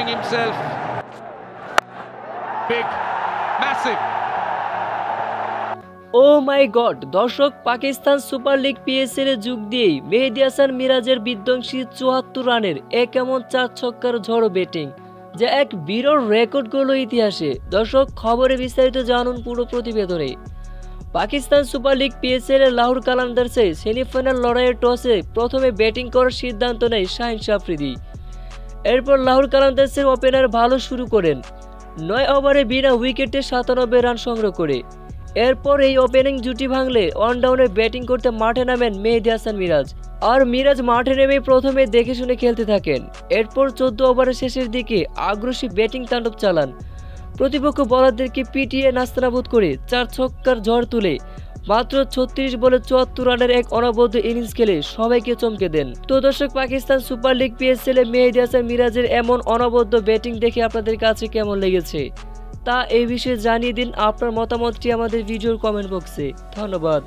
showing himself. Big, massive. ও মাই god, দর্শক, Pakistan super league PSL এ যোগ দিয়েই মেহেদী হাসান মিরাজের বিধ্বংসী ৭৪ রানের এক এমন ৪ ছক্কার ঝড়ো ব্যাটিং, যা এক বিরল রেকর্ড করল ইতিহাসে। দর্শক, খবরে বিস্তারিত জানুন পুরো প্রতিবেদনে। পাকিস্তান সুপার লিগ পিএসএল এর লাহোর কালান্দার্সে সেমিফাইনাল লড়াইয়ের টসে প্রথমে ব্যাটিং করার সিদ্ধান্ত নেয় শাহিন আফ্রিদি। এরপর লাহোর কালান্দার্সের ওপেনার ভালো শুরু করেন, ৯ ওভারে বিনা উইকেটে ৯৭ রান সংগ্রহ করে। এরপর এই ওপেনিং জুটি ভাঙলে ওয়ান ডাউনে ব্যাটিং করতে মাঠে নামেন মেহেদী হাসান মিরাজ। আর মিরাজ মাঠে নেমে প্রথমে দেখে শুনে খেলতে থাকেন। এরপর ১৪ ওভারের শেষের দিকে আগ্রাসী ব্যাটিং তাণ্ডব চালান, প্রতিপক্ষ বোলারদেরকে পিটিয়ে নাস্তানাবুদ করে ৪ ছক্কার ঝড় তুলে মাত্র ৩৬ বলে ৭৪ রানের এক অনবদ্য ইনিংস খেলে সবাইকে চমকে দেন। তো দর্শক, পাকিস্তান সুপার লিগ পিএসএল এ মেহেদী হাসান মিরাজের এমন অনবদ্য ব্যাটিং দেখে আপনাদের কাছে কেমন লেগেছে তা এই বিষয়ে জানিয়ে দিন। আপনার মতামতটি আমাদের ভিডিওর কমেন্ট বক্সে। ধন্যবাদ।